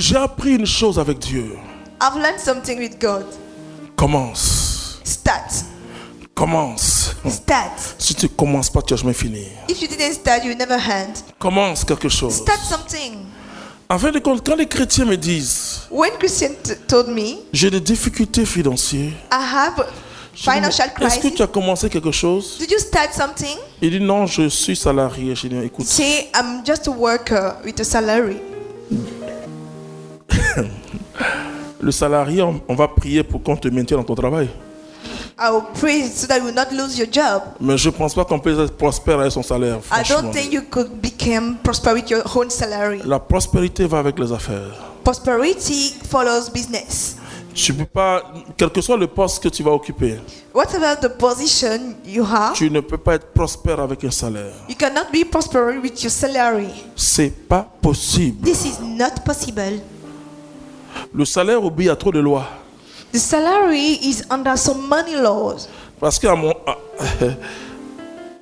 J'ai appris une chose avec Dieu. I've learned something with God. Commence. Start. Commence. Start. Si tu ne commences pas, tu vas jamais finir. If you didn't start, you never end. Commence quelque chose. Start something. En fin de compte, quand les chrétiens me disent When Christian told me j'ai des difficultés financières, I have je dis, financial est-ce que crisis, tu as commencé quelque chose? did you start something? Il dit non, je suis salarié. Je dis écoute, Say, I'm just a worker with a salary. le salarié, on va prier pour qu'on te maintienne dans ton travail. I will pray so that you will not lose your job. Mais je ne pense pas qu'on peut être prospère avec son salaire. I Franchement. don't think you could become prosper with your own salary. La prospérité va avec les affaires. Prosperity follows business. Tu peux pas, quel que soit le poste que tu vas occuper, Whatever the position you have, tu ne peux pas être prospère avec un salaire. you cannot be prosperous with your salary. C'est pas possible. This is not possible. Le salaire obéit à trop de lois. The salary is under so many laws. Parce qu'à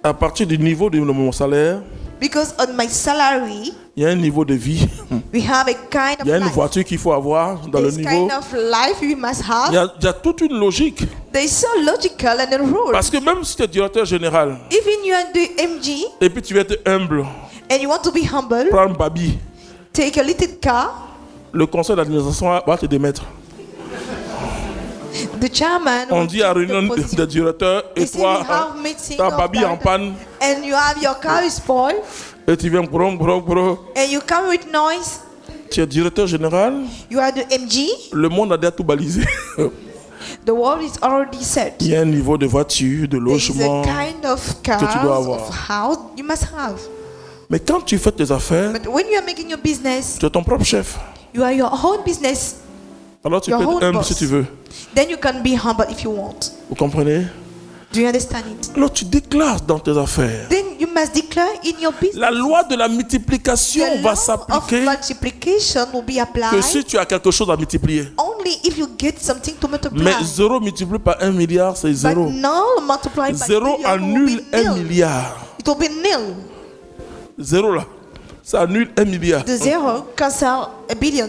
à partir du niveau de mon salaire, Because on my salary, il y a un niveau de vie. we have a kind of Il y a une life. voiture qu'il faut avoir dans le This niveau. kind of life we must have. Il y a toute une logique. They so logical and a rule. Parce que même si tu es directeur général Even you are the MG et puis tu veux être humble, and you want to be humble, prends un babi, take a little car. le conseil d'administration va te démettre. The chairman On will dit à take the réunion position. des directeurs et He said we toi, have meeting ta of babi en directors, panne and you have your car is spoiled et tu viens brom. and you come with noise. Tu es directeur général, You are the MG. le monde a déjà tout balisé. The world is already set. Il y a un niveau de voiture, de There is logement. a kind of que tu dois car, avoir. of house you must have. Mais quand tu fais tes affaires, But when you are making your business, tu es ton propre chef. you are your own business. Alors tu Your peux être own humble boss. si tu veux. Then you can be humble if you want. Vous comprenez? Do you understand it? Alors tu déclares dans tes affaires. Then you must declare in your business. La loi de la multiplication The va law of s'appliquer multiplication will be que applied si tu as quelque chose à multiplier. only if you get something to multiply. Mais 0 multiplié par 1 milliard, c'est But 0. null multiplied by 0 million will annule be 1 nil. milliard. It will be nil. 0 là, ça annule 1 milliard. The zero cancel a billion.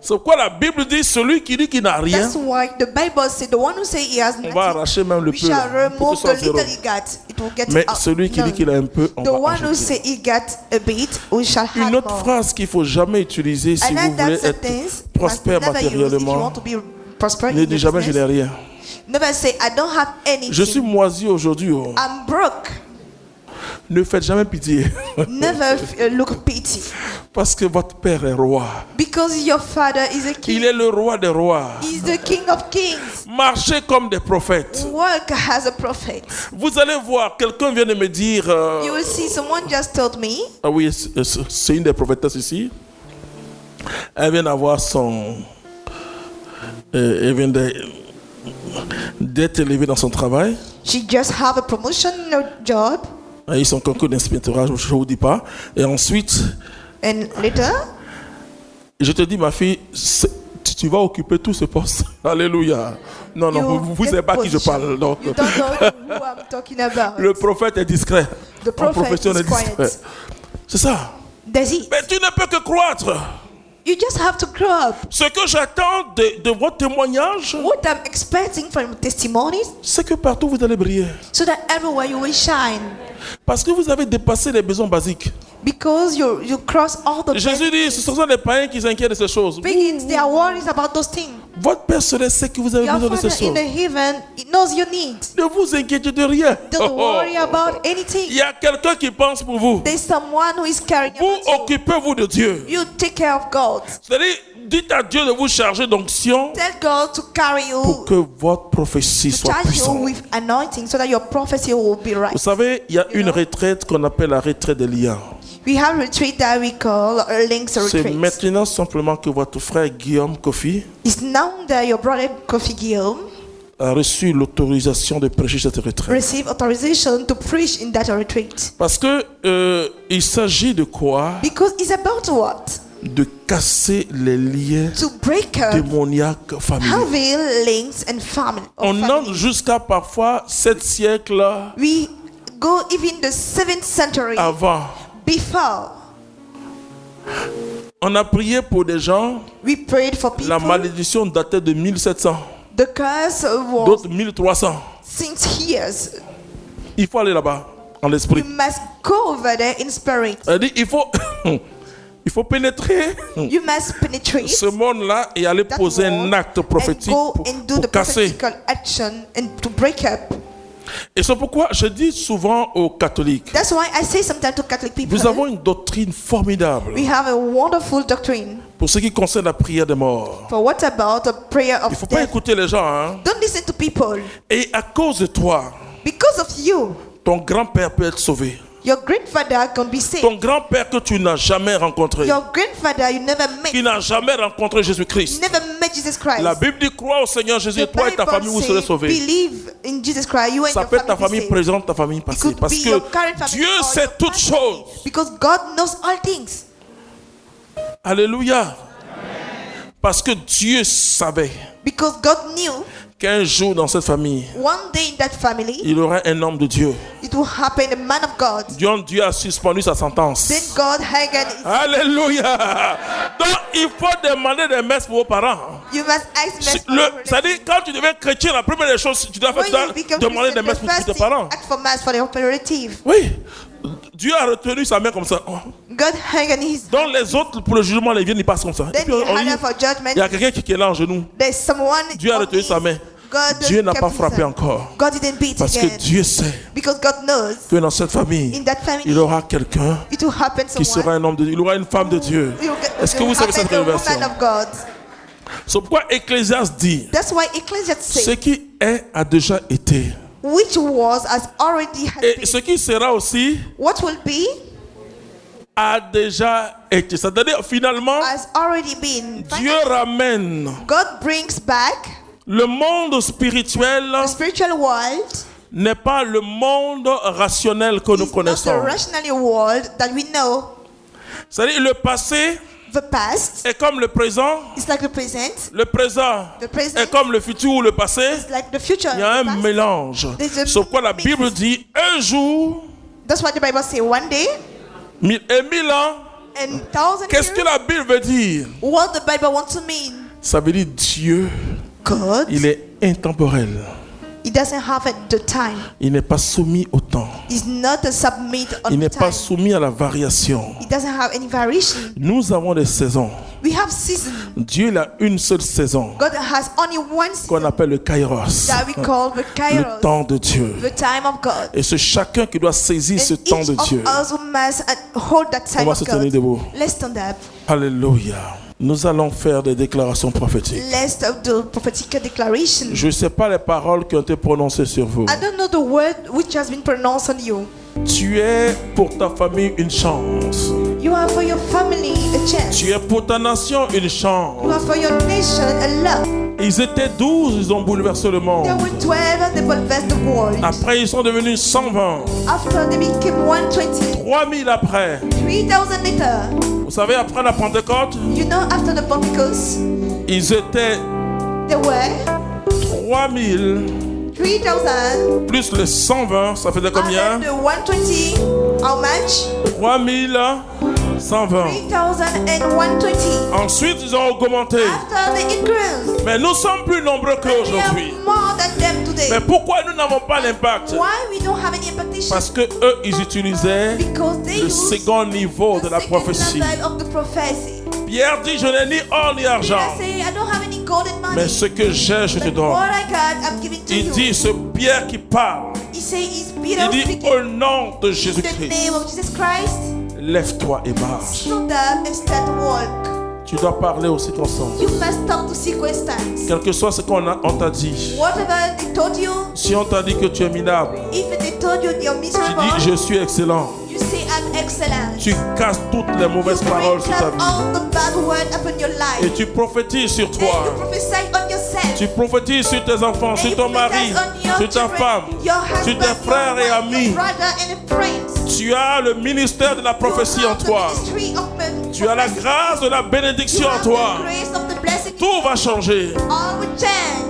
C'est pourquoi la Bible dit celui qui dit qu'il n'a rien, That's why the Bible says the one who say he has on va nothing, arracher même le we peu shall là, pour que remove ce soit the 0. little he got. It will get Mais out. celui qui dit qu'il a un peu, on The va one who ajouter. say he got a bit, we shall have Une autre more. phrase qu'il ne faut jamais utiliser si vous Another voulez sentence être must prospère never use if you matériellement. want to be prosperous Ne in dis your jamais je n'ai business. rien. Never say I don't have anything. Je suis moisi aujourd'hui. Oh. I'm broke. Ne faites jamais pitié. Never look pity. Parce que votre père est roi. Because your father is a king. Il est le roi des rois. He's the king of kings. Marchez comme des prophètes. Work as a prophet. Vous allez voir, quelqu'un vient de me dire, You will see someone just told me. ah oui, c'est une des prophétesses ici. Elle vient d'avoir son... elle vient d'être élevée dans son travail. She just have a promotion in her job. Ah, ils sont concours d'inspectorat, je ne vous dis pas. Et ensuite, And later, je te dis, ma fille, tu vas occuper tout ce poste. Alléluia. Non, non, vous ne savez pas à qui je parle. Donc, You don't know who I'm talking about. le prophète est discret. The En prophet profession is est discret. quiet. C'est ça. That's it. Mais tu ne peux que croître. You just have to grow up. Ce que j'attends de votre témoignage, What I'm expecting from your testimonies, c'est que partout vous allez briller. so that everywhere you will shine. Parce que vous avez dépassé les besoins basiques. Because you cross all the Jésus dit, ce sont les païens qui s'inquiètent de ces choses. begins, they are worried about those things. Votre Père céleste sait que vous avez Your besoin de ces Father in choses. the heaven, he knows your needs. Ne vous inquiétez de rien. Don't worry about anything. Il y a quelqu'un qui pense pour vous. There's someone who is caring Vous about you. occupez-vous de Dieu. You take care of God. C'est-à-dire, dites à Dieu de vous charger d'onction Tell God to carry pour you, que votre prophétie to soit charge you puissante. with anointing, so that your prophecy will be right. Vous savez, il y a une retraite qu'on appelle la retraite des liens. We have retreat that we call links C'est retreat. maintenant simplement que votre frère Guillaume Kofi It's now that your brother Kofi Guillaume a reçu l'autorisation de prêcher cette retraite. received authorization to preach in that retreat. Parce que il s'agit de quoi? Because it's about what? De casser les liens To break up démoniaques familiaux. having links and family. of On family. entre jusqu'à parfois 7 siècles We go even the 7th century avant. before. On a prié pour des gens. We prayed for La people. malédiction datait de 1700, The curse was d'autres 1300. since years. Il faut aller là-bas, en You l'esprit. must go over there in spirit. Elle dit, il faut pénétrer You must penetrate ce monde-là et aller that poser un wall acte and prophétique go pour and do the casser. prophetical action and to break up. Et c'est pourquoi je dis souvent aux catholiques, That's why I say sometimes to Catholic people, nous avons une doctrine formidable we have a wonderful doctrine. pour ce qui concerne la prière des morts. For what about the prayer Il ne of faut pas death? écouter les gens. Hein? Don't listen to people. Et à cause de toi, Because of you, ton grand-père peut être sauvé. your grandfather can be saved. Ton grand-père que tu n'as jamais rencontré, Your grandfather you never qui met, n'a jamais rencontré Jésus-Christ. never met Jesus Christ. La Bible dit, crois au Seigneur Jésus et The toi et ta Bible famille vous serez says, sauvés. believe in Jesus Christ, you and Ça your peut être ta family famille be saved. présente, ta famille It passée. could Parce be que your current family Dieu or sait your toutes past choses. family. Because God knows all things. Alléluia. Parce que Dieu savait Because God knew qu'un jour dans cette famille, one day in that family, il y aurait un homme de Dieu. it will happen, a man of God. Dieu a suspendu sa sentence. Then God Hagen, Alléluia. Donc il faut demander des messes pour vos parents. you must ask mercy for your C'est-à-dire quand tu deviens chrétien, la première des choses que tu dois faire, When tu you dois become demander des Christian, messes the pour first tes thing, parents. ask for mass for your relative. Oui. Dieu a retenu sa main comme ça. God Hagen is. Donc les autres, pour le jugement, les viennent, ils passent comme ça. Et Then puis, he on dit, had for judgment. il y a quelqu'un qui est là en genoux. There's someone. Dieu a on retenu his- sa main. God Dieu n'a kept pas his frappé hand. encore. God didn't beat Parce que again. Dieu sait Because God knows que dans cette famille, in that family il aura quelqu'un it will happen qui sera someone. un homme de Dieu. Il aura une femme de Dieu. Est-ce que vous savez cette révélation? Of God. C'est pourquoi Ecclésiaste dit, That's why Ecclesiastes ce says, qui est a déjà été. which was as already has Et been. ce qui sera aussi What will be a déjà été. C'est-à-dire, finalement, has already been. Dieu ramène God brings back le monde spirituel, the spiritual world. n'est pas le monde rationnel que nous It's not the connaissons. rational world that we know. C'est-à-dire, le passé The past est comme le présent, is like the present. le présent The present est comme le futur ou le passé. is like the future. Il y a The un past. mélange. There's a Sauf quoi la mix. Bible dit un jour That's what the Bible says. One day et 1000 ans. and 1,000 Qu'est-ce que years. la Bible veut dire? What the Bible wants to mean? Ça veut dire Dieu, God, il est intemporel. He doesn't have the time. Il n'est pas soumis au temps. He's not a submit on Il n'est time. pas soumis à la variation. He doesn't have any variation. Nous avons des saisons. We have season. Dieu il a une seule saison God has only one qu'on season appelle le Kairos, that we call the le Kairos, temps de Dieu. the time of God. Et c'est chacun qui doit saisir ce And temps each de Dieu. of us who must hold that time va of se tenir God. debout. Let's stand up. Alléluia. Nous allons faire des déclarations prophétiques. Let's do prophetic declaration. Je ne sais pas les paroles qui ont été prononcées sur vous. I don't know the word which has been pronounced on you. Tu es pour ta famille une chance. You are for your family a chance. Tu es pour ta nation une You chance. are for your nation a love. Ils étaient 12, ils ont bouleversé le monde. There were 12 and they bulversed the world. Après, ils sont devenus 120. After they became 120, 3000 après. 3,000 later. Vous savez, après la Pentecôte, You know, after the Pentecost, ils étaient there were 3000 3,000. plus les 120, ça faisait combien? And then the 120, how much? 3120. 3,120. Ensuite, ils ont augmenté. After the increase, Mais nous sommes plus nombreux we qu'aujourd'hui. have more than them today. Mais pourquoi nous n'avons pas l'impact? Why we don't have any impactation? Parce que eux, ils utilisaient Because they le use second niveau the de la second prophétie. level of the prophecy. Pierre dit, je n'ai ni or ni argent, I say, I don't have any gold and money. mais ce que j'ai, je te But donne. what I got, I'm giving to Il you. dit, ce Pierre qui parle, He say, it's il Peter dit, speaking. au nom de In the Jésus-Christ, name of Jesus Christ, lève-toi et marche. stand up and start to walk. Tu dois parler aux circonstances. You must talk to circumstance. Quel que soit ce on t'a dit. Whatever they told you, Si on t'a dit que tu es minable, if they told you you're tu miserable, dis, je suis excellent. you say, I'm excellent. Tu casses toutes les mauvaises You paroles break sur ta up vie. all the bad word upon your life. Et tu prophétises sur And you toi. prophesy on yourself. Tu prophétises sur tes enfants, And sur you ton mari, prophesy on your sur ta children, femme, your sur husband, tes frères et your wife, amis. your brother and friends. Tu as le ministère de la prophétie en toi. Tu as la grâce de la bénédiction en toi. Tout va changer. All will change.